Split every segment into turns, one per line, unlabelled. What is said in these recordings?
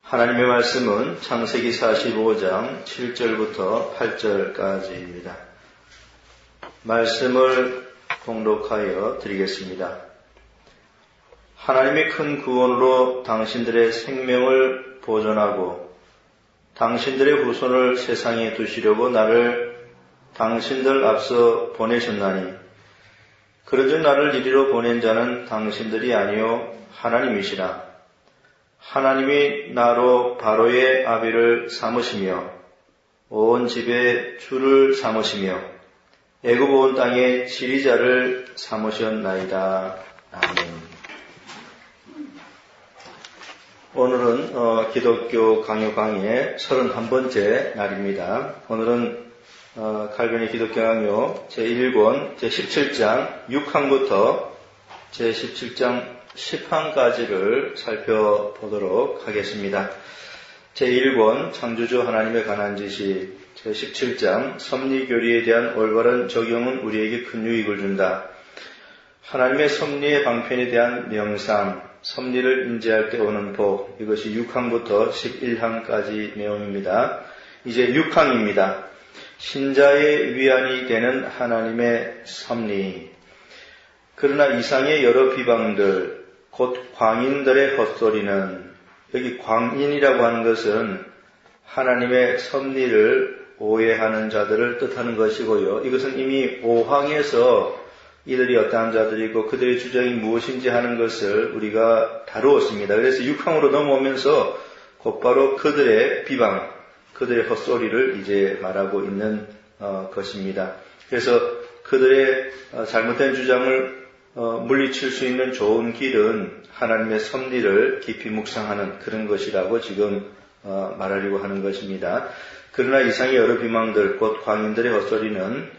하나님의 말씀은 창세기 45장 7절부터 8절까지입니다. 말씀을 봉독하여 드리겠습니다. 하나님의 큰 구원으로 당신들의 생명을 보존하고 당신들의 후손을 세상에 두시려고 나를 당신들 앞서 보내셨나니 그러즉 나를 이리로 보낸 자는 당신들이 아니요 하나님이시라. 하나님이 나로 바로의 아비를 삼으시며 온 집에 주를 삼으시며 애굽 온 땅의 지리자를 삼으셨나이다. 아멘. 오늘은 기독교 강요 강의 31번째 날입니다. 오늘은 칼빈의 기독교 강요 제1권 제17장 6항부터 제17장 10항까지를 살펴보도록 하겠습니다. 제1권 창조주 하나님의 관한 지시 제17장 섭리교리에 대한 올바른 적용은 우리에게 큰 유익을 준다. 하나님의 섭리의 방편에 대한 명상, 섭리를 인지할 때 오는 복, 이것이 6항부터 11항까지 내용입니다. 이제 6항입니다. 신자의 위안이 되는 하나님의 섭리. 그러나 이상의 여러 비방들, 곧 광인들의 헛소리는, 여기 광인이라고 하는 것은 하나님의 섭리를 오해하는 자들을 뜻하는 것이고요. 이것은 이미 5항에서 이들이 어떠한 자들이고 그들의 주장이 무엇인지 하는 것을 우리가 다루었습니다. 그래서 6항으로 넘어오면서 곧바로 그들의 비방, 그들의 헛소리를 이제 말하고 있는 것입니다. 그래서 그들의 잘못된 주장을 물리칠 수 있는 좋은 길은 하나님의 섭리를 깊이 묵상하는 그런 것이라고 지금 말하려고 하는 것입니다. 그러나 이상의 여러 비방들, 곧 광인들의 헛소리는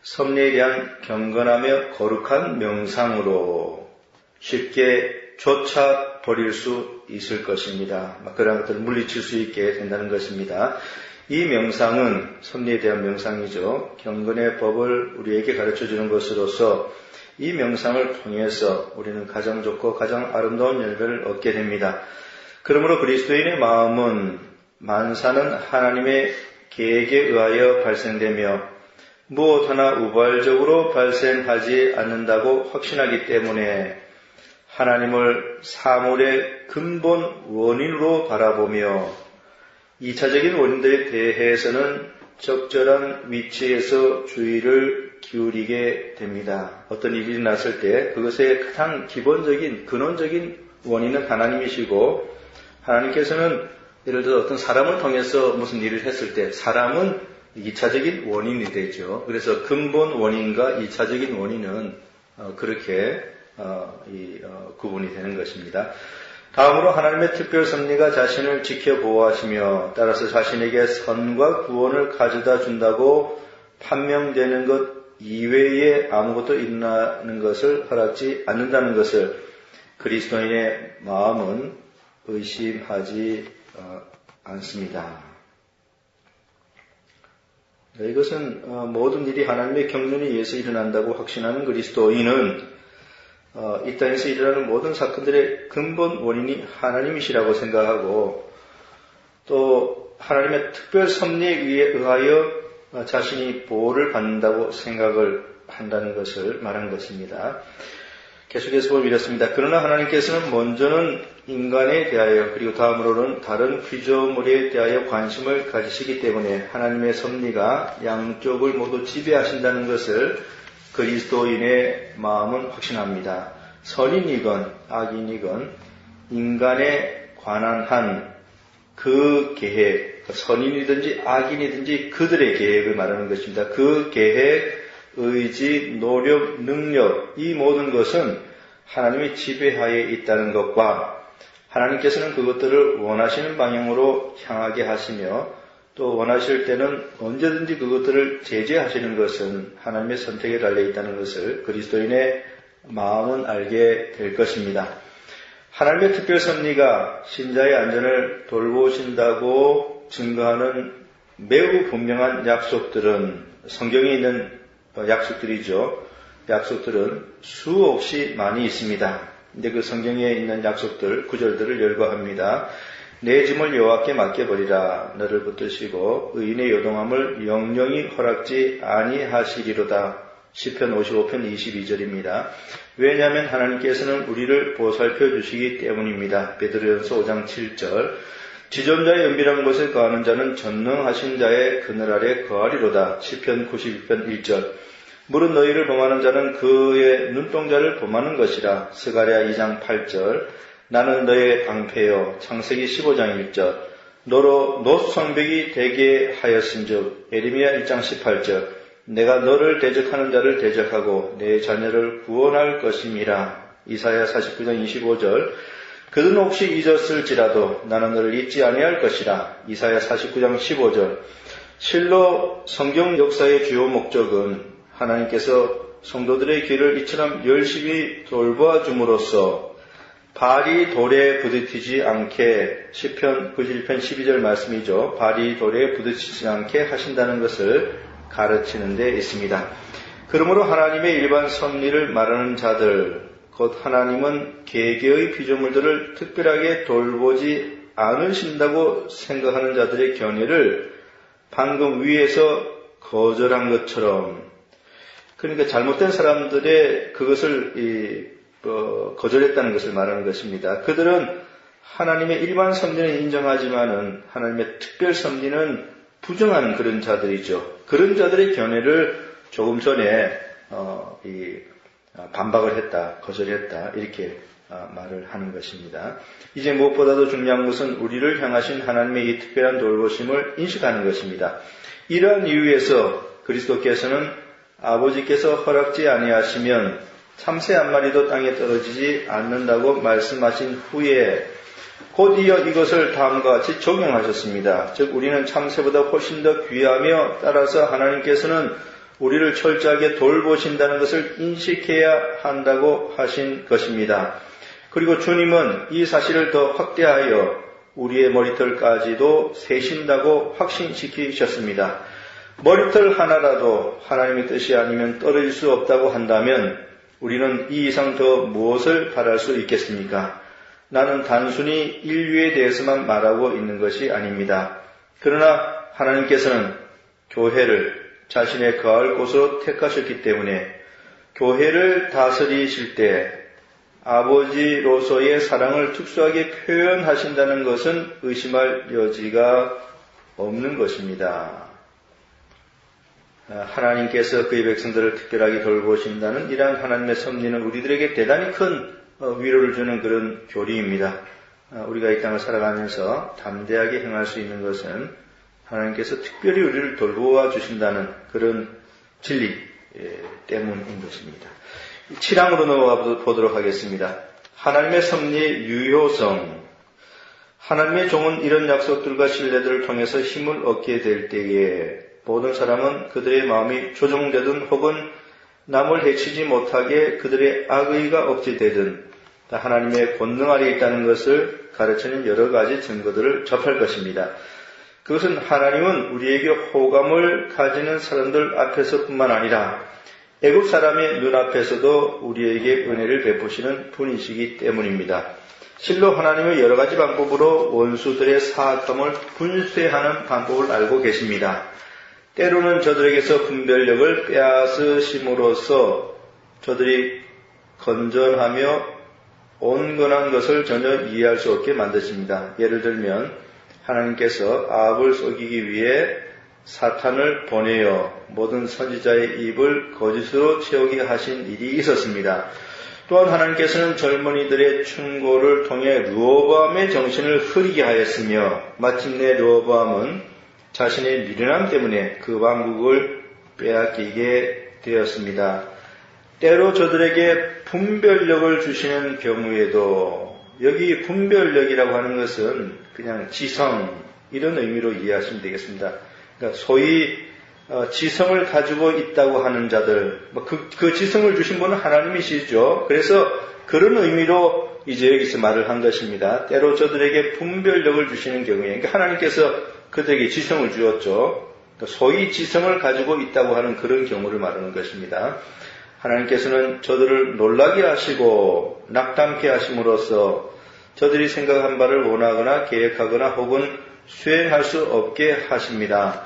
섭리에 대한 경건하며 거룩한 명상으로 쉽게 쫓아버릴 수 있을 것입니다. 그런 것들을 물리칠 수 있게 된다는 것입니다. 이 명상은 섭리에 대한 명상이죠. 경건의 법을 우리에게 가르쳐주는 것으로서 이 명상을 통해서 우리는 가장 좋고 가장 아름다운 열매를 얻게 됩니다. 그러므로 그리스도인의 마음은 만사는 하나님의 계획에 의하여 발생되며 무엇 하나 우발적으로 발생하지 않는다고 확신하기 때문에 하나님을 사물의 근본 원인으로 바라보며 2차적인 원인들에 대해서는 적절한 위치에서 주의를 기울이게 됩니다. 어떤 일이 났을 때 그것의 가장 기본적인 근원적인 원인은 하나님이시고 하나님께서는 예를 들어 어떤 사람을 통해서 무슨 일을 했을 때 사람은 2차적인 원인이 되죠. 그래서 근본 원인과 2차적인 원인은 그렇게 구분이 되는 것입니다. 다음으로 하나님의 특별 섭리가 자신을 지켜보호하시며 따라서 자신에게 선과 구원을 가져다 준다고 판명되는 것 이외에 아무것도 일어나는 것을 허락지 않는다는 것을 그리스도인의 마음은 의심하지 않습니다. 이것은 모든 일이 하나님의 경륜에 의해서 일어난다고 확신하는 그리스도인은 이 땅에서 일어나는 모든 사건들의 근본 원인이 하나님이시라고 생각하고 또 하나님의 특별 섭리에 의하여 자신이 보호를 받는다고 생각을 한다는 것을 말한 것입니다. 계속해서 보면 이렇습니다. 그러나 하나님께서는 먼저는 인간에 대하여 그리고 다음으로는 다른 피조물에 대하여 관심을 가지시기 때문에 하나님의 섭리가 양쪽을 모두 지배하신다는 것을 그리스도인의 마음은 확신합니다. 선인이건 악인이건 인간에 관한 한 그 계획, 선인이든지 악인이든지 그들의 계획을 말하는 것입니다. 그 계획, 의지, 노력, 능력 이 모든 것은 하나님의 지배하에 있다는 것과 하나님께서는 그것들을 원하시는 방향으로 향하게 하시며 또 원하실 때는 언제든지 그것들을 제재하시는 것은 하나님의 선택에 달려 있다는 것을 그리스도인의 마음은 알게 될 것입니다. 하나님의 특별 섭리가 신자의 안전을 돌보신다고 증거하는 매우 분명한 약속들은 성경에 있는 약속들이죠. 약속들은 수없이 많이 있습니다. 근데 그 성경에 있는 약속들, 구절들을 열거합니다. 내 짐을 여호와께 맡겨버리라. 너를 붙드시고 의인의 요동함을 영영이 허락지 아니하시리로다. 시편 55편 22절입니다. 왜냐하면 하나님께서는 우리를 보살펴 주시기 때문입니다. 베드로전서 5장 7절. 지존자의 은밀한 곳에 거하는 자는 전능하신 자의 그늘 아래 거하리로다. 시편 92편 1절. 무릇 너희를 범하는 자는 그의 눈동자를 범하는 것이라. 스가랴 2장 8절. 나는 너의 방패요. 창세기 15장 1절. 너로 노성벽이 되게 하였은즉. 예레미야 1장 18절. 내가 너를 대적하는 자를 대적하고 내 자녀를 구원할 것임이라. 이사야 49장 25절. 그들은 혹시 잊었을지라도 나는 너를 잊지 아니할 것이라. 이사야 49장 15절. 실로 성경 역사의 주요 목적은 하나님께서 성도들의 길을 이처럼 열심히 돌보아 줌으로써 발이 돌에 부딪히지 않게, 시편 91편 12절 말씀이죠. 발이 돌에 부딪히지 않게 하신다는 것을 가르치는 데 있습니다. 그러므로 하나님의 일반 섭리를 말하는 자들, 곧 하나님은 개개의 피조물들을 특별하게 돌보지 않으신다고 생각하는 자들의 견해를 방금 위에서 거절한 것처럼, 그러니까 잘못된 사람들의 그것을 거절했다는 것을 말하는 것입니다. 그들은 하나님의 일반 섭리는 인정하지만은 하나님의 특별 섭리는 부정하는 그런 자들이죠. 그런 자들의 견해를 조금 전에 반박을 했다, 거절했다 이렇게 말을 하는 것입니다. 이제 무엇보다도 중요한 것은 우리를 향하신 하나님의 이 특별한 돌보심을 인식하는 것입니다. 이러한 이유에서 그리스도께서는 아버지께서 허락지 아니하시면 참새 한 마리도 땅에 떨어지지 않는다고 말씀하신 후에 곧이어 이것을 다음과 같이 적용하셨습니다. 즉 우리는 참새보다 훨씬 더 귀하며 따라서 하나님께서는 우리를 철저하게 돌보신다는 것을 인식해야 한다고 하신 것입니다. 그리고 주님은 이 사실을 더 확대하여 우리의 머리털까지도 세신다고 확신시키셨습니다. 머리털 하나라도 하나님의 뜻이 아니면 떨어질 수 없다고 한다면 우리는 이 이상 더 무엇을 바랄 수 있겠습니까? 나는 단순히 인류에 대해서만 말하고 있는 것이 아닙니다. 그러나 하나님께서는 교회를 자신의 거할 곳으로 택하셨기 때문에 교회를 다스리실 때 아버지로서의 사랑을 특수하게 표현하신다는 것은 의심할 여지가 없는 것입니다. 하나님께서 그의 백성들을 특별하게 돌보신다는 이러한 하나님의 섭리는 우리들에게 대단히 큰 위로를 주는 그런 교리입니다. 우리가 이 땅을 살아가면서 담대하게 행할 수 있는 것은 하나님께서 특별히 우리를 돌보아 주신다는 그런 진리 때문인 것입니다. 7항으로 넘어가 보도록 하겠습니다. 하나님의 섭리 유효성. 하나님의 종은 이런 약속들과 신뢰들을 통해서 힘을 얻게 될 때에 모든 사람은 그들의 마음이 조종되든 혹은 남을 해치지 못하게 그들의 악의가 억제되든 하나님의 권능 아래 있다는 것을 가르치는 여러 가지 증거들을 접할 것입니다. 그것은 하나님은 우리에게 호감을 가지는 사람들 앞에서뿐만 아니라 애국 사람의 눈앞에서도 우리에게 은혜를 베푸시는 분이시기 때문입니다. 실로 하나님은 여러 가지 방법으로 원수들의 사악함을 분쇄하는 방법을 알고 계십니다. 때로는 저들에게서 분별력을 빼앗으심으로써 저들이 건전하며 온건한 것을 전혀 이해할 수 없게 만드십니다. 예를 들면 하나님께서 아합을 속이기 위해 사탄을 보내어 모든 선지자의 입을 거짓으로 채우게 하신 일이 있었습니다. 또한 하나님께서는 젊은이들의 충고를 통해 르호보암의 정신을 흐리게 하였으며 마침내 르호보암은 자신의 미련함 때문에 그 왕국을 빼앗기게 되었습니다. 때로 저들에게 분별력을 주시는 경우에도 여기 분별력이라고 하는 것은 그냥 지성 이런 의미로 이해하시면 되겠습니다. 그러니까 소위 지성을 가지고 있다고 하는 자들, 그 지성을 주신 분은 하나님이시죠. 그래서 그런 의미로 이제 여기서 말을 한 것입니다. 때로 저들에게 분별력을 주시는 경우에, 그러니까 하나님께서 그들에게 지성을 주었죠. 소위 지성을 가지고 있다고 하는 그런 경우를 말하는 것입니다. 하나님께서는 저들을 놀라게 하시고 낙담케 하심으로써 저들이 생각한 바를 원하거나 계획하거나 혹은 수행할 수 없게 하십니다.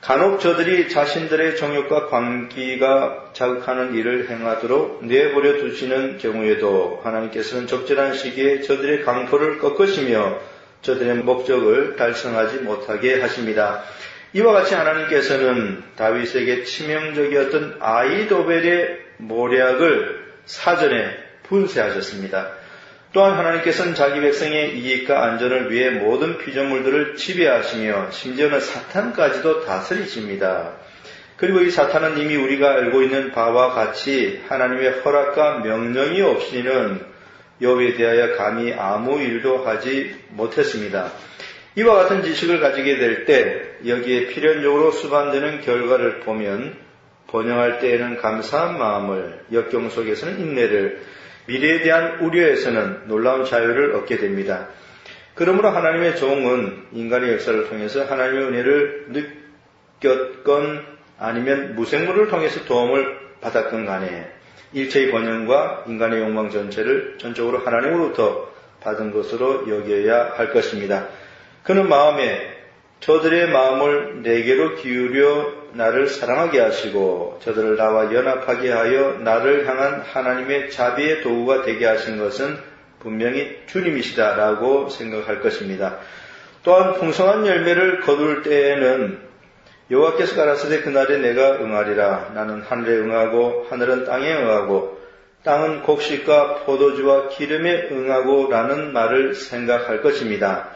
간혹 저들이 자신들의 정욕과 광기가 자극하는 일을 행하도록 내버려 두시는 경우에도 하나님께서는 적절한 시기에 저들의 강포를 꺾으시며 저들의 목적을 달성하지 못하게 하십니다. 이와 같이 하나님께서는 다윗에게 치명적이었던 아히도벨의 모략을 사전에 분쇄하셨습니다. 또한 하나님께서는 자기 백성의 이익과 안전을 위해 모든 피조물들을 지배하시며 심지어는 사탄까지도 다스리십니다. 그리고 이 사탄은 이미 우리가 알고 있는 바와 같이 하나님의 허락과 명령이 없이는 욥에 대하여 감히 아무 일도 하지 못했습니다. 이와 같은 지식을 가지게 될 때 여기에 필연적으로 수반되는 결과를 보면 번영할 때에는 감사한 마음을, 역경 속에서는 인내를, 미래에 대한 우려에서는 놀라운 자유를 얻게 됩니다. 그러므로 하나님의 종은 인간의 역사를 통해서 하나님의 은혜를 느꼈건 아니면 무생물을 통해서 도움을 받았건 간에 일체의 번영과 인간의 욕망 전체를 전적으로 하나님으로부터 받은 것으로 여겨야 할 것입니다. 그는 마음에 저들의 마음을 내게로 기울여 나를 사랑하게 하시고 저들을 나와 연합하게 하여 나를 향한 하나님의 자비의 도구가 되게 하신 것은 분명히 주님이시다라고 생각할 것입니다. 또한 풍성한 열매를 거둘 때에는 여호와께서 가라사대 그날에 내가 응하리라. 나는 하늘에 응하고 하늘은 땅에 응하고 땅은 곡식과 포도주와 기름에 응하고 라는 말을 생각할 것입니다.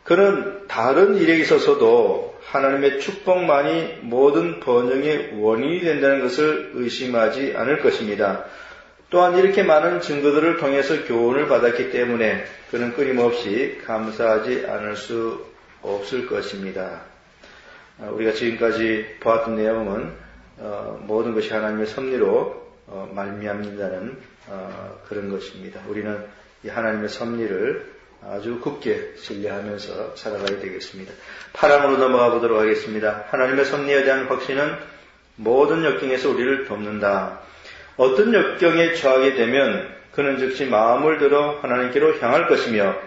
그는 다른 일에 있어서도 하나님의 축복만이 모든 번영의 원인이 된다는 것을 의심하지 않을 것입니다. 또한 이렇게 많은 증거들을 통해서 교훈을 받았기 때문에 그는 끊임없이 감사하지 않을 수 없을 것입니다. 우리가 지금까지 보았던 내용은 모든 것이 하나님의 섭리로 말미암는다는 그런 것입니다. 우리는 이 하나님의 섭리를 아주 굳게 신뢰하면서 살아가야 되겠습니다. 8항으로 넘어가 보도록 하겠습니다. 하나님의 섭리에 대한 확신은 모든 역경에서 우리를 돕는다. 어떤 역경에 처하게 되면 그는 즉시 마음을 들어 하나님께로 향할 것이며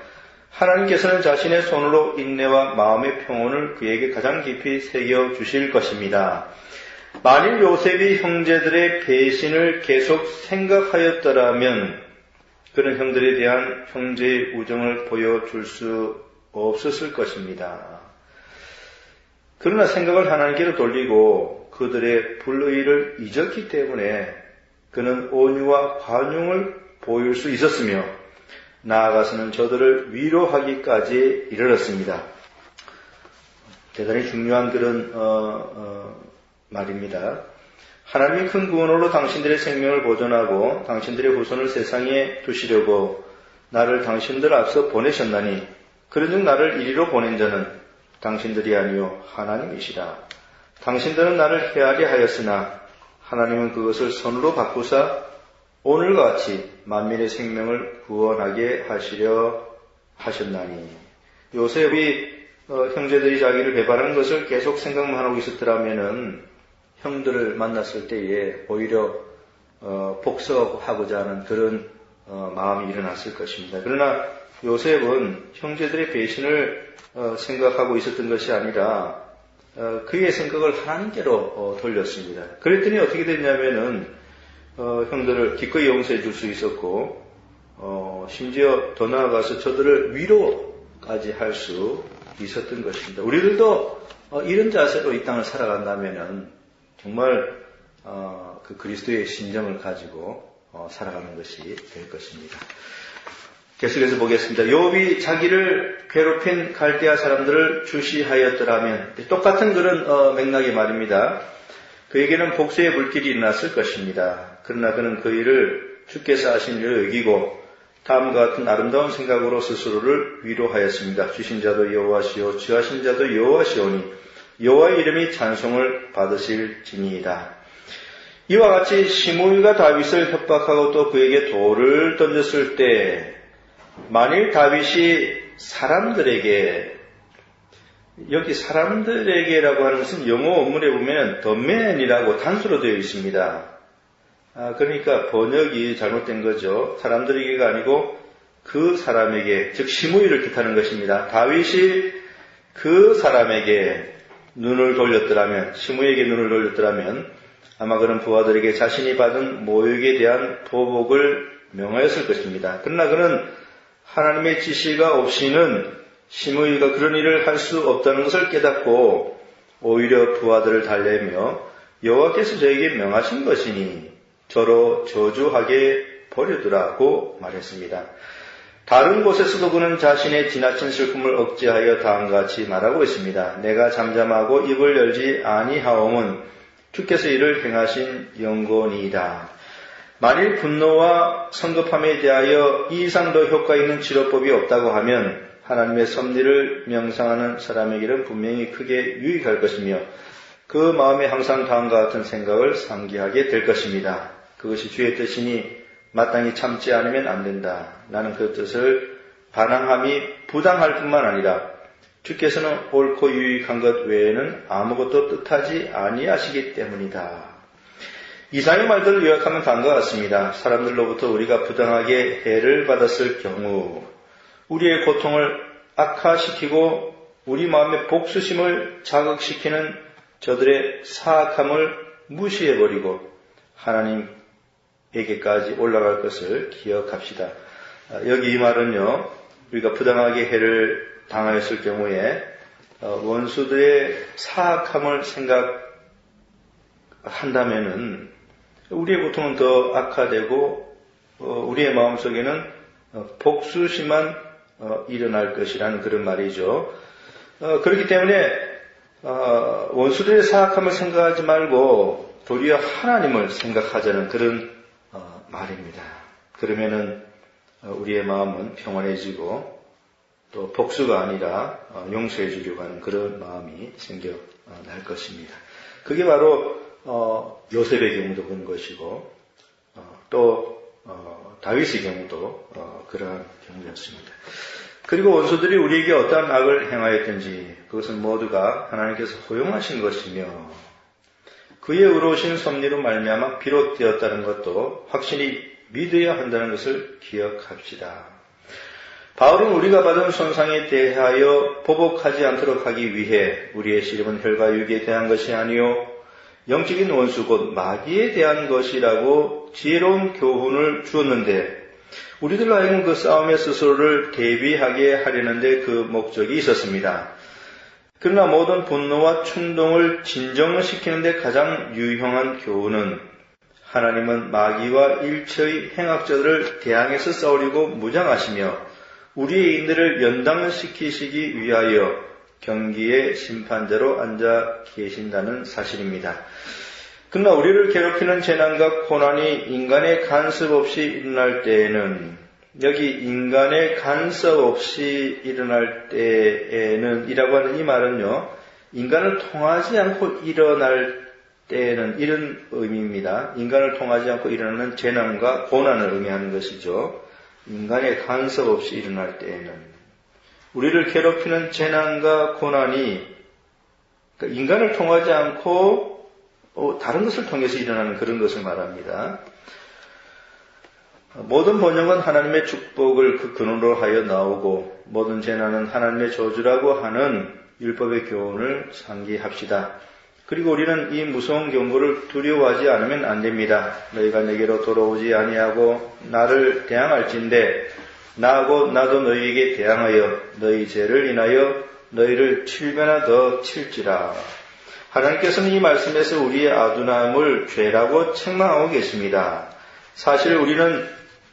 하나님께서는 자신의 손으로 인내와 마음의 평온을 그에게 가장 깊이 새겨 주실 것입니다. 만일 요셉이 형제들의 배신을 계속 생각하였더라면 그는 형들에 대한 형제의 우정을 보여줄 수 없었을 것입니다. 그러나 생각을 하나님께로 돌리고 그들의 불의를 잊었기 때문에 그는 온유와 관용을 보일 수 있었으며 나아가서는 저들을 위로하기까지 이르렀습니다. 대단히 중요한 그런 말입니다. 하나님이 큰 구원으로 당신들의 생명을 보존하고 당신들의 후손을 세상에 두시려고 나를 당신들 앞서 보내셨나니 그런즉 나를 이리로 보낸 자는 당신들이 아니요 하나님이시라. 당신들은 나를 헤아려 하였으나 하나님은 그것을 선으로 바꾸사 오늘과 같이 만민의 생명을 구원하게 하시려 하셨나니. 요셉이 형제들이 자기를 배반한 것을 계속 생각만 하고 있었더라면은 형들을 만났을 때에 오히려 복수하고자 하는 그런 마음이 일어났을 것입니다. 그러나 요셉은 형제들의 배신을 생각하고 있었던 것이 아니라 그의 생각을 하나님께로 돌렸습니다. 그랬더니 어떻게 됐냐면은 형들을 기꺼이 용서해 줄 수 있었고 심지어 더 나아가서 저들을 위로까지 할 수 있었던 것입니다. 우리들도 이런 자세로 이 땅을 살아간다면은 정말 그 그리스도의 심정을 가지고 살아가는 것이 될 것입니다. 계속해서 보겠습니다. 욥이 자기를 괴롭힌 갈대아 사람들을 주시하였더라면 똑같은 그런 맥락의 말입니다. 그에게는 복수의 불길이 일어났을 것입니다. 그러나 그는 그 일을 주께서 하신 일을 여기고 다음과 같은 아름다운 생각으로 스스로를 위로하였습니다. 주신 자도 여호와시오 취하신 자도 여호와시오니 여호와의 이름이 찬송을 받으실지니이다. 이와 같이 시므이가 다윗을 협박하고 또 그에게 돌을 던졌을 때 만일 다윗이 사람들에게, 여기 사람들에게라고 하는 것은 영어 원문에 보면 the man이라고 단수로 되어 있습니다. 그러니까 번역이 잘못된 거죠. 사람들에게가 아니고 그 사람에게, 즉 시므이를 뜻하는 것입니다. 다윗이 그 사람에게 눈을 돌렸더라면, 시므이에게 눈을 돌렸더라면 아마 그런 부하들에게 자신이 받은 모욕에 대한 보복을 명하였을 것입니다. 그러나 그는 하나님의 지시가 없이는 시므이가 그런 일을 할 수 없다는 것을 깨닫고 오히려 부하들을 달래며 여호와께서 저에게 명하신 것이니 저로 저주하게 버려두라고 말했습니다. 다른 곳에서도 그는 자신의 지나친 슬픔을 억제하여 다음과 같이 말하고 있습니다. 내가 잠잠하고 입을 열지 아니하옴은 주께서 이를 행하신 영권이다. 만일 분노와 성급함에 대하여 이 이상 더 효과 있는 치료법이 없다고 하면 하나님의 섭리를 명상하는 사람에게는 분명히 크게 유익할 것이며 그 마음에 항상 다음과 같은 생각을 상기하게 될 것입니다. 그것이 주의 뜻이니 마땅히 참지 않으면 안 된다. 나는 그 뜻을 반항함이 부당할 뿐만 아니라 주께서는 옳고 유익한 것 외에는 아무것도 뜻하지 아니하시기 때문이다. 이상의 말들을 요약하면 다음과 같습니다. 사람들로부터 우리가 부당하게 해를 받았을 경우 우리의 고통을 악화시키고 우리 마음의 복수심을 자극시키는 저들의 사악함을 무시해버리고 하나님에게까지 올라갈 것을 기억합시다. 여기 이 말은요, 우리가 부당하게 해를 당하였을 경우에 원수들의 사악함을 생각한다면은 우리의 고통은 더 악화되고 우리의 마음속에는 복수심만 일어날 것이라는 그런 말이죠. 그렇기 때문에 원수들의 사악함을 생각하지 말고 도리어 하나님을 생각하자는 그런 말입니다. 그러면은 우리의 마음은 평안해지고 또 복수가 아니라 용서해 주려고 하는 그런 마음이 생겨날 것입니다. 그게 바로 요셉의 경우도 그런 것이고 또 다윗의 경우도 그러한 경우였습니다. 그리고 원수들이 우리에게 어떠한 악을 행하였든지 그것은 모두가 하나님께서 허용하신 것이며 그의 의로우신 섭리로 말미암아 비롯되었다는 것도 확실히 믿어야 한다는 것을 기억합시다. 바울은 우리가 받은 손상에 대하여 보복하지 않도록 하기 위해 우리의 시름은 혈과 육에 대한 것이 아니요 영적인 원수 곧 마귀에 대한 것이라고 지혜로운 교훈을 주었는데 우리들로 하여금 그 싸움에 스스로를 대비하게 하려는데 그 목적이 있었습니다. 그러나 모든 분노와 충동을 진정시키는데 가장 유용한 교훈은 하나님은 마귀와 일체의 행악자들을 대항해서 싸우려고 무장하시며 우리의 인들을 연당시키시기 위하여 경기의 심판대로 앉아 계신다는 사실입니다. 그러나 우리를 괴롭히는 재난과 고난이 인간의 간섭 없이 일어날 때에는 여기 인간의 간섭 없이 일어날 때에는 이라고 하는 이 말은요. 인간을 통하지 않고 일어날 때에는 이런 의미입니다. 인간을 통하지 않고 일어나는 재난과 고난을 의미하는 것이죠. 인간의 간섭 없이 일어날 때에는 우리를 괴롭히는 재난과 고난이 그러니까 인간을 통하지 않고 다른 것을 통해서 일어나는 그런 것을 말합니다. 모든 번영은 하나님의 축복을 그 근원으로 하여 나오고 모든 재난은 하나님의 저주라고 하는 율법의 교훈을 상기합시다. 그리고 우리는 이 무서운 경고를 두려워하지 않으면 안 됩니다. 너희가 내게로 돌아오지 아니하고 나를 대항할진대 나하고 나도 너희에게 대항하여 너희 죄를 인하여 너희를 7배나 더 칠지라. 하나님께서는 이 말씀에서 우리의 아둔함을 죄라고 책망하고 계십니다. 사실 우리는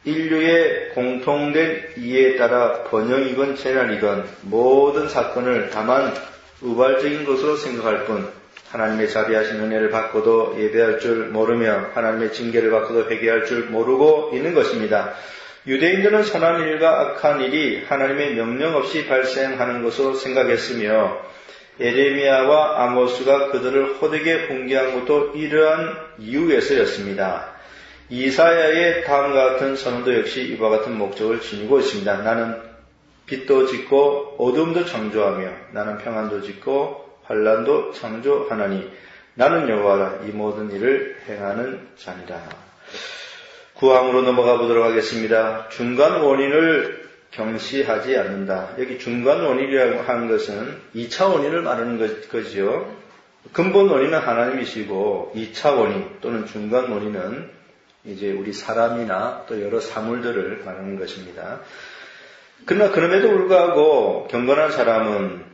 인류의 공통된 이해에 따라 번영이건 재난이건 모든 사건을 다만 우발적인 것으로 생각할 뿐 하나님의 자비하신 은혜를 받고도 예배할 줄 모르며 하나님의 징계를 받고도 회개할 줄 모르고 있는 것입니다. 유대인들은 선한 일과 악한 일이 하나님의 명령 없이 발생하는 것으로 생각했으며 에레미야와 아모스가 그들을 호되게 공개한 것도 이러한 이유에서였습니다. 이사야의 다음과 같은 선언도 역시 이와 같은 목적을 지니고 있습니다. 나는 빛도 짓고 어둠도 창조하며 나는 평안도 짓고 환난도 창조하나니 나는 여호와라 이 모든 일을 행하는 자니라. 9항으로 넘어가 보도록 하겠습니다. 중간 원인을 경시하지 않는다. 여기 중간 원인이라고 하는 것은 2차 원인을 말하는 거죠. 근본 원인은 하나님이시고 2차 원인 또는 중간 원인은 이제 우리 사람이나 또 여러 사물들을 말하는 것입니다. 그러나 그럼에도 불구하고 경건한 사람은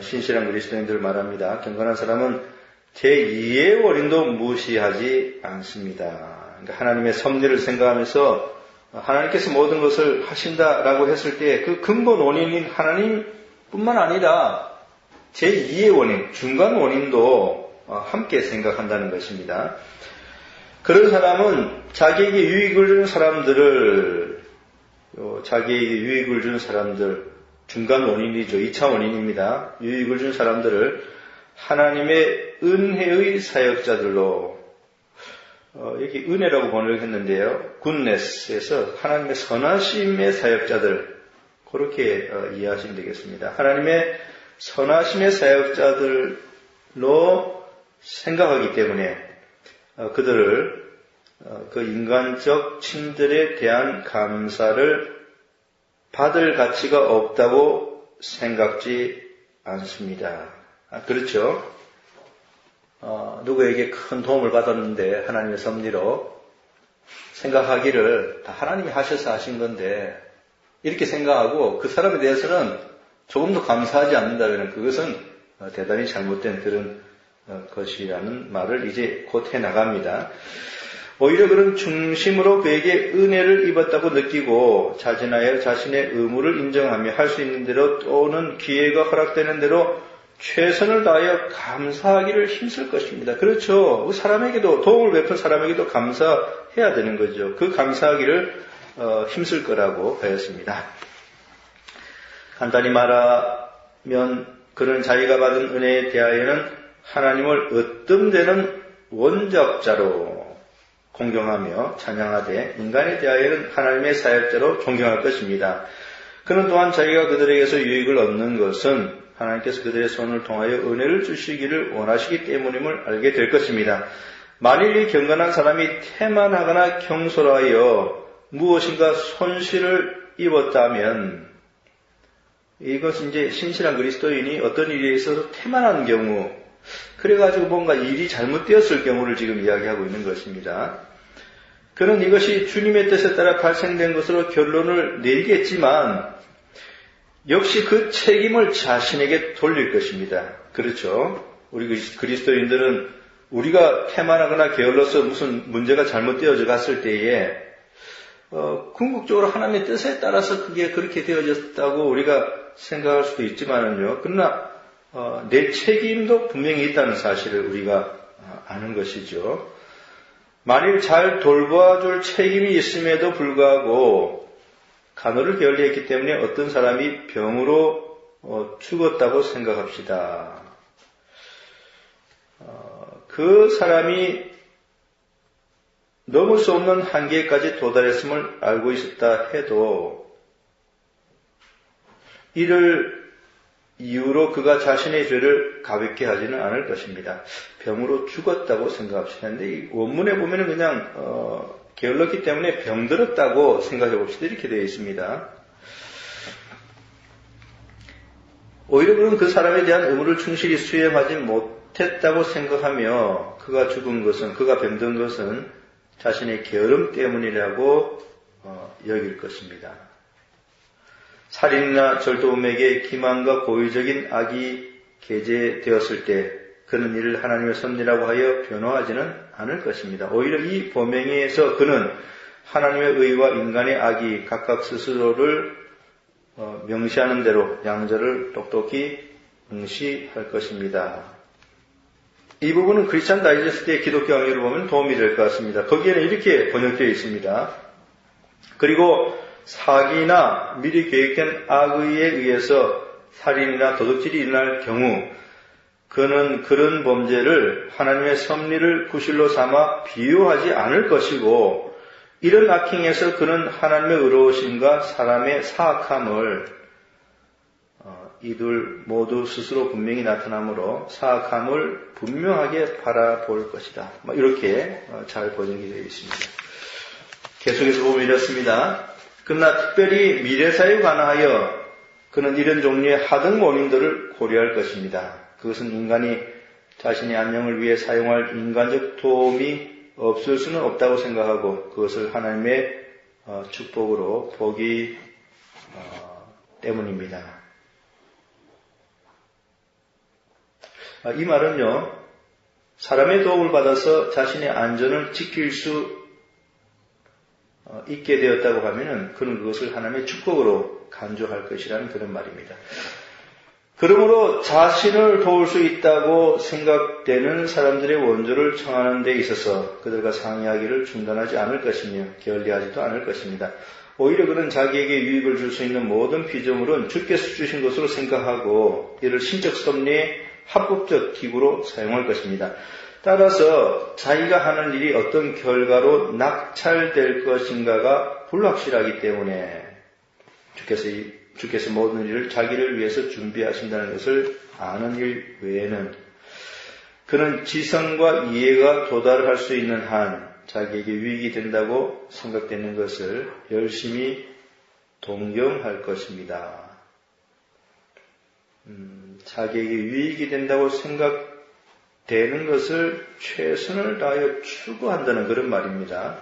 신실한 그리스도인들을 말합니다. 경건한 사람은 제2의 원인도 무시하지 않습니다. 그러니까 하나님의 섭리를 생각하면서 하나님께서 모든 것을 하신다라고 했을 때 그 근본 원인인 하나님뿐만 아니라 제2의 원인, 중간 원인도 함께 생각한다는 것입니다. 그런 사람은 자기에게 유익을 주는 사람들을, 자기에게 유익을 주는 사람들, 중간 원인이죠. 2차 원인입니다. 유익을 주는 사람들을 하나님의 은혜의 사역자들로, 여기 은혜라고 번역했는데요. 굿네스에서 하나님의 선하심의 사역자들, 그렇게 이해하시면 되겠습니다. 하나님의 선하심의 사역자들로 생각하기 때문에 그들을 그 인간적 친들에 대한 감사를 받을 가치가 없다고 생각지 않습니다. 그렇죠. 누구에게 큰 도움을 받았는데 하나님의 섭리로 생각하기를 다 하나님이 하셔서 하신 건데 이렇게 생각하고 그 사람에 대해서는 조금도 감사하지 않는다면 그것은 대단히 잘못된 그런 것이라는 말을 이제 곧 해나갑니다. 오히려 그런 중심으로 그에게 은혜를 입었다고 느끼고 자진하여 자신의 의무를 인정하며 할 수 있는 대로 또는 기회가 허락되는 대로 최선을 다하여 감사하기를 힘쓸 것입니다. 그렇죠. 사람에게도 도움을 베푼 사람에게도 감사해야 되는 거죠. 그 감사하기를 힘쓸 거라고 하였습니다. 간단히 말하면 그런 자기가 받은 은혜에 대하여는 하나님을 으뜸되는 원작자로 공경하며 찬양하되 인간에 대하여는 하나님의 사역자로 존경할 것입니다. 그는 또한 자기가 그들에게서 유익을 얻는 것은 하나님께서 그들의 손을 통하여 은혜를 주시기를 원하시기 때문임을 알게 될 것입니다. 만일 이 경건한 사람이 태만하거나 경솔하여 무엇인가 손실을 입었다면 이것은 이제 신실한 그리스도인이 어떤 일에 있어서 태만한 경우 그래가지고 뭔가 일이 잘못되었을 경우를 지금 이야기하고 있는 것입니다. 그는 이것이 주님의 뜻에 따라 발생된 것으로 결론을 내리겠지만 역시 그 책임을 자신에게 돌릴 것입니다. 그렇죠. 우리 그리스도인들은 우리가 태만하거나 게을러서 무슨 문제가 잘못되어져 갔을 때에 궁극적으로 하나님의 뜻에 따라서 그게 그렇게 되어졌다고 우리가 생각할 수도 있지만은요. 그러나 내 책임도 분명히 있다는 사실을 우리가 아는 것이죠. 만일 잘 돌봐줄 책임이 있음에도 불구하고 간호를 게을리했기 때문에 어떤 사람이 병으로 죽었다고 생각합시다. 그 사람이 넘을 수 없는 한계까지 도달했음을 알고 있었다 해도 이를 이유로 그가 자신의 죄를 가볍게 하지는 않을 것입니다. 병으로 죽었다고 생각합시다. 근데 이 원문에 보면은 그냥 게을렀기 때문에 병들었다고 생각해 봅시다. 이렇게 되어 있습니다. 오히려 그는 그 사람에 대한 의무를 충실히 수행하지 못했다고 생각하며 그가 죽은 것은, 그가 병든 것은 자신의 게으름 때문이라고 여길 것입니다. 살인이나 절도범에게 기만과 고의적인 악이 게재되었을 때 그는 이를 하나님의 섭리라고 하여 변호하지는 않을 것입니다. 오히려 이 범행에서 그는 하나님의 의와 인간의 악이 각각 스스로를 명시하는 대로 양절을 똑똑히 응시할 것입니다. 이 부분은 크리스찬 다이제스트의 기독교 강의를 보면 도움이 될 것 같습니다. 거기에는 이렇게 번역되어 있습니다. 그리고 사기나 미리 계획된 악의에 의해서 살인이나 도둑질이 일어날 경우 그는 그런 범죄를 하나님의 섭리를 구실로 삼아 비유하지 않을 것이고 이런 악행에서 그는 하나님의 의로우심과 사람의 사악함을 이들 모두 스스로 분명히 나타나므로 사악함을 분명하게 바라볼 것이다. 이렇게 잘 번역이 되어 있습니다. 계속해서 보면 이렇습니다. 그러나 특별히 미래사에 관하여 그는 이런 종류의 하등 원인들을 고려할 것입니다. 그것은 인간이 자신의 안녕을 위해 사용할 인간적 도움이 없을 수는 없다고 생각하고 그것을 하나님의 축복으로 보기 때문입니다. 이 말은요, 사람의 도움을 받아서 자신의 안전을 지킬 수 있게 되었다고 하면은 그는 그것을 하나님의 축복으로 간주할 것이라는 그런 말입니다. 그러므로 자신을 도울 수 있다고 생각되는 사람들의 원조를 청하는 데 있어서 그들과 상의하기를 중단하지 않을 것이며 게을리하지도 않을 것입니다. 오히려 그는 자기에게 유익을 줄 수 있는 모든 피조물은 주께서 주신 것으로 생각하고 이를 신적 섭리의 합법적 기구로 사용할 것입니다. 따라서 자기가 하는 일이 어떤 결과로 낙찰될 것인가가 불확실하기 때문에 주께서 모든 일을 자기를 위해서 준비하신다는 것을 아는 일 외에는 그는 지성과 이해가 도달할 수 있는 한 자기에게 유익이 된다고 생각되는 것을 열심히 동경할 것입니다. 자기에게 유익이 된다고 생각되는 것을 최선을 다하여 추구한다는 그런 말입니다.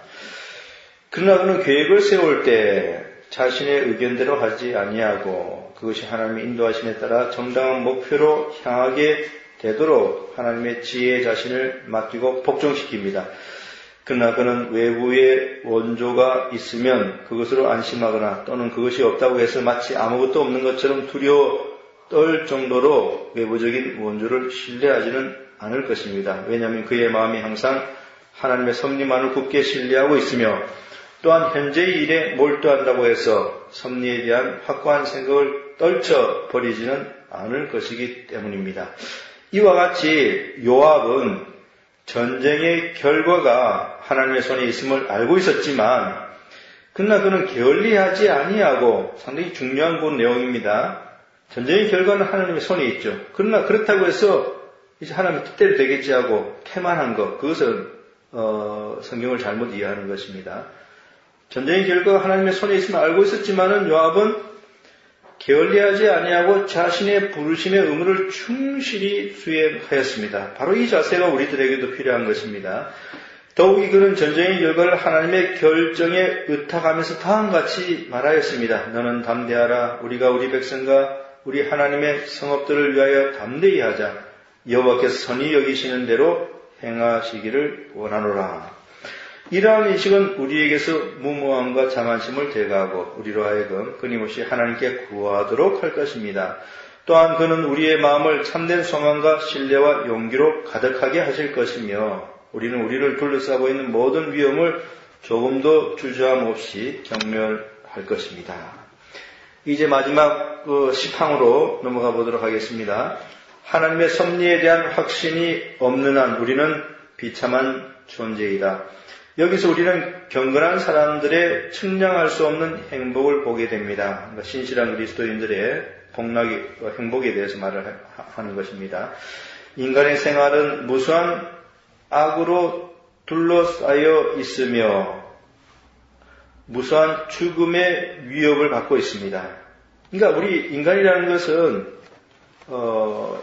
그러나 그는 계획을 세울 때 자신의 의견대로 하지 아니하고 그것이 하나님의 인도하심에 따라 정당한 목표로 향하게 되도록 하나님의 지혜에 자신을 맡기고 복종시킵니다. 그러나 그는 외부의 원조가 있으면 그것으로 안심하거나 또는 그것이 없다고 해서 마치 아무것도 없는 것처럼 두려워 떨 정도로 외부적인 원조를 신뢰하지는 않을 것입니다. 왜냐하면 그의 마음이 항상 하나님의 섭리만을 굳게 신뢰하고 있으며 또한 현재의 일에 몰두한다고 해서 섭리에 대한 확고한 생각을 떨쳐버리지는 않을 것이기 때문입니다. 이와 같이 요압은 전쟁의 결과가 하나님의 손에 있음을 알고 있었지만 그러나 그는 게을리하지 아니하고 상당히 중요한 그 내용입니다. 전쟁의 결과는 하나님의 손에 있죠. 그러나 그렇다고 해서 이제 하나님의 뜻대로 되겠지 하고 태만한 것, 그것은 성경을 잘못 이해하는 것입니다. 전쟁의 결과가 하나님의 손에 있음을 알고 있었지만은 요압은 게을리하지 아니하고 자신의 부르심의 의무를 충실히 수행하였습니다. 바로 이 자세가 우리들에게도 필요한 것입니다. 더욱이 그는 전쟁의 결과를 하나님의 결정에 의탁하면서 다음같이 말하였습니다. 너는 담대하라. 우리가 우리 백성과 우리 하나님의 성읍들을 위하여 담대히 하자. 여호와께서 선히 여기시는 대로 행하시기를 원하노라. 이러한 인식은 우리에게서 무모함과 자만심을 제거하고 우리로 하여금 끊임없이 하나님께 구하도록 할 것입니다. 또한 그는 우리의 마음을 참된 소망과 신뢰와 용기로 가득하게 하실 것이며 우리는 우리를 둘러싸고 있는 모든 위험을 조금도 주저함 없이 경멸할 것입니다. 이제 마지막 10항으로 넘어가 보도록 하겠습니다. 하나님의 섭리에 대한 확신이 없는 한 우리는 비참한 존재이다. 여기서 우리는 경건한 사람들의 측량할 수 없는 행복을 보게 됩니다. 그러니까 신실한 그리스도인들의 복락이, 행복에 대해서 말을 하는 것입니다. 인간의 생활은 무수한 악으로 둘러싸여 있으며 무수한 죽음의 위협을 받고 있습니다. 그러니까 우리 인간이라는 것은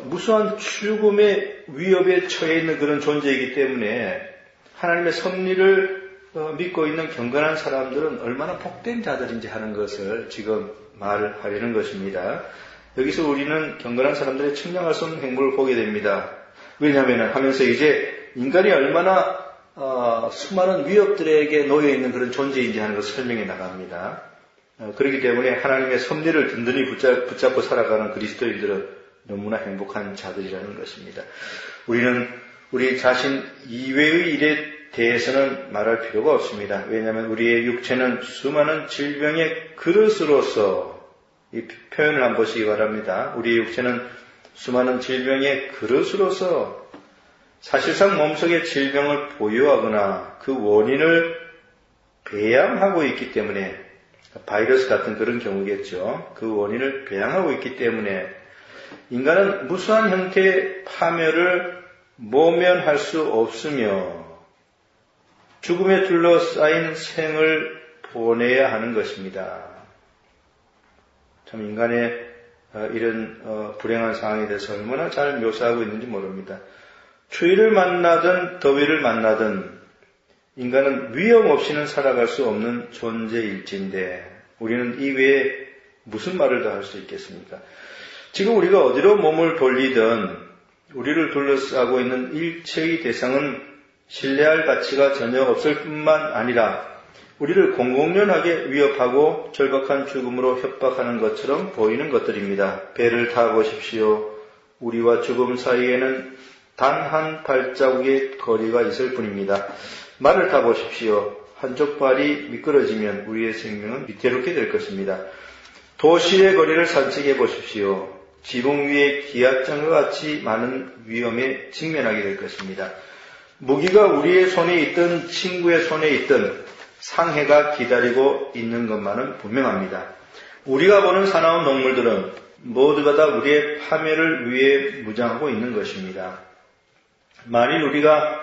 무수한 죽음의 위협에 처해 있는 그런 존재이기 때문에 하나님의 섭리를 믿고 있는 경건한 사람들은 얼마나 복된 자들인지 하는 것을 지금 말하려는 것입니다. 여기서 우리는 경건한 사람들의 측량할 수 없는 행복을 보게 됩니다. 왜냐하면 하면서 이제 인간이 얼마나 수많은 위협들에게 놓여있는 그런 존재인지 하는 것을 설명해 나갑니다. 그렇기 때문에 하나님의 섭리를 든든히 붙잡고 살아가는 그리스도인들은 너무나 행복한 자들이라는 것입니다. 우리는 우리 자신 이외의 일에 대해서는 말할 필요가 없습니다. 왜냐하면 우리의 육체는 수많은 질병의 그릇으로서, 이 표현을 한번 보시기 바랍니다. 우리의 육체는 수많은 질병의 그릇으로서 사실상 몸속에 질병을 보유하거나 그 원인을 배양하고 있기 때문에, 바이러스 같은 그런 경우겠죠. 그 원인을 배양하고 있기 때문에 인간은 무수한 형태의 파멸을 모면할 수 없으며 죽음에 둘러싸인 생을 보내야 하는 것입니다. 참 인간의 이런 불행한 상황에 대해서 얼마나 잘 묘사하고 있는지 모릅니다. 추위를 만나든 더위를 만나든 인간은 위험 없이는 살아갈 수 없는 존재일진데 우리는 이 외에 무슨 말을 더 할 수 있겠습니까? 지금 우리가 어디로 몸을 돌리든 우리를 둘러싸고 있는 일체의 대상은 신뢰할 가치가 전혀 없을 뿐만 아니라 우리를 공공연하게 위협하고 절박한 죽음으로 협박하는 것처럼 보이는 것들입니다. 배를 타보십시오. 우리와 죽음 사이에는 단 한 발자국의 거리가 있을 뿐입니다. 말을 타보십시오. 한쪽 발이 미끄러지면 우리의 생명은 위태롭게 될 것입니다. 도시의 거리를 산책해 보십시오. 지붕 위에 기압장과 같이 많은 위험에 직면하게 될 것입니다. 무기가 우리의 손에 있든 친구의 손에 있든 상해가 기다리고 있는 것만은 분명합니다. 우리가 보는 사나운 동물들은 모두가 다 우리의 파멸을 위해 무장하고 있는 것입니다. 만일 우리가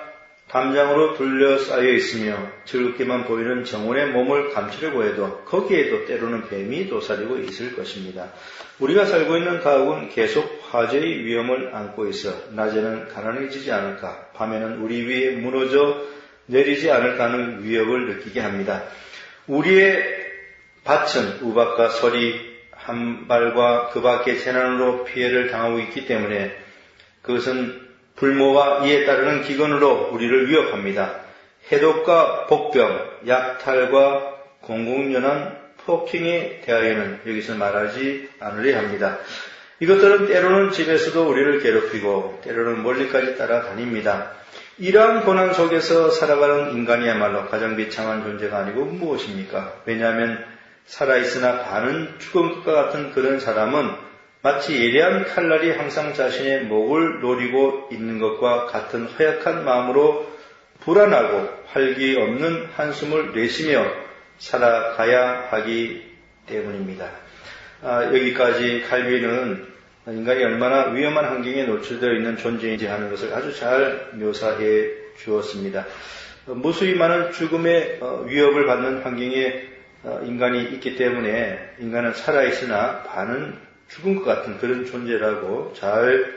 담장으로 둘러싸여 있으며 즐겁게만 보이는 정원의 몸을 감추려고 해도 거기에도 때로는 뱀이 도사리고 있을 것입니다. 우리가 살고 있는 가옥은 계속 화재의 위험을 안고 있어 낮에는 가난해지지 않을까, 밤에는 우리 위에 무너져 내리지 않을까 하는 위협을 느끼게 합니다. 우리의 밭은 우박과 서리, 한발과 그 밖의 재난으로 피해를 당하고 있기 때문에 그것은 불모와 이에 따르는 기근으로 우리를 위협합니다. 해독과 복병, 약탈과 공공연한 폭행에 대하여는 여기서 말하지 않으려 합니다. 이것들은 때로는 집에서도 우리를 괴롭히고 때로는 멀리까지 따라다닙니다. 이러한 고난 속에서 살아가는 인간이야말로 가장 비참한 존재가 아니고 무엇입니까? 왜냐하면 살아있으나 반은 죽은 것과 같은 그런 사람은 마치 예리한 칼날이 항상 자신의 목을 노리고 있는 것과 같은 허약한 마음으로 불안하고 활기 없는 한숨을 내쉬며 살아가야 하기 때문입니다. 여기까지 칼빈은 인간이 얼마나 위험한 환경에 노출되어 있는 존재인지 하는 것을 아주 잘 묘사해 주었습니다. 무수히 많은 죽음의 위협을 받는 환경에 인간이 있기 때문에 인간은 살아있으나 반은 죽은 것 같은 그런 존재라고 잘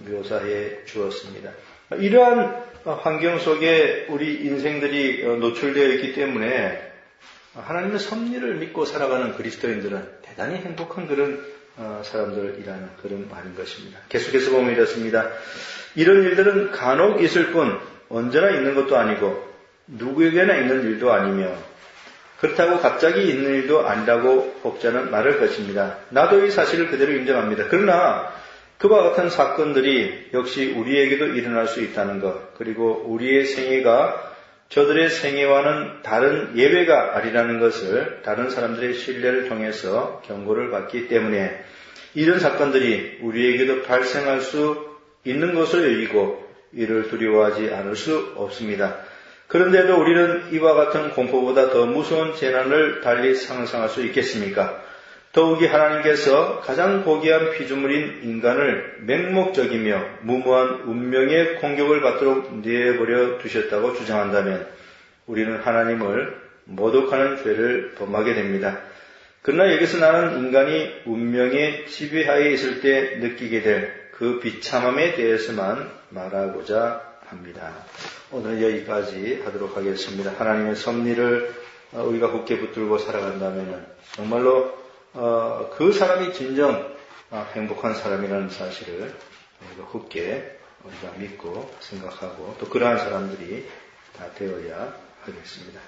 묘사해 주었습니다. 이러한 환경 속에 우리 인생들이 노출되어 있기 때문에 하나님의 섭리를 믿고 살아가는 그리스도인들은 대단히 행복한 그런 사람들이라는 그런 말인 것입니다. 계속해서 보면 이렇습니다. 이런 일들은 간혹 있을 뿐 언제나 있는 것도 아니고 누구에게나 있는 일도 아니며 그렇다고 갑자기 있는 일도 아니라고 혹자는 말할 것입니다. 나도 이 사실을 그대로 인정합니다. 그러나 그와 같은 사건들이 역시 우리에게도 일어날 수 있다는 것, 그리고 우리의 생애가 저들의 생애와는 다른 예외가 아니라는 것을 다른 사람들의 신뢰를 통해서 경고를 받기 때문에 이런 사건들이 우리에게도 발생할 수 있는 것을 여기고 이를 두려워하지 않을 수 없습니다. 그런데도 우리는 이와 같은 공포보다 더 무서운 재난을 달리 상상할 수 있겠습니까? 더욱이 하나님께서 가장 고귀한 피조물인 인간을 맹목적이며 무모한 운명의 공격을 받도록 내버려 두셨다고 주장한다면 우리는 하나님을 모독하는 죄를 범하게 됩니다. 그러나 여기서 나는 인간이 운명의 지배하에 있을 때 느끼게 될 그 비참함에 대해서만 말하고자 합니다. 오늘 여기까지 하도록 하겠습니다. 하나님의 섭리를 우리가 굳게 붙들고 살아간다면 정말로 그 사람이 진정 행복한 사람이라는 사실을 우리가 굳게 우리가 믿고 생각하고 또 그러한 사람들이 다 되어야 하겠습니다.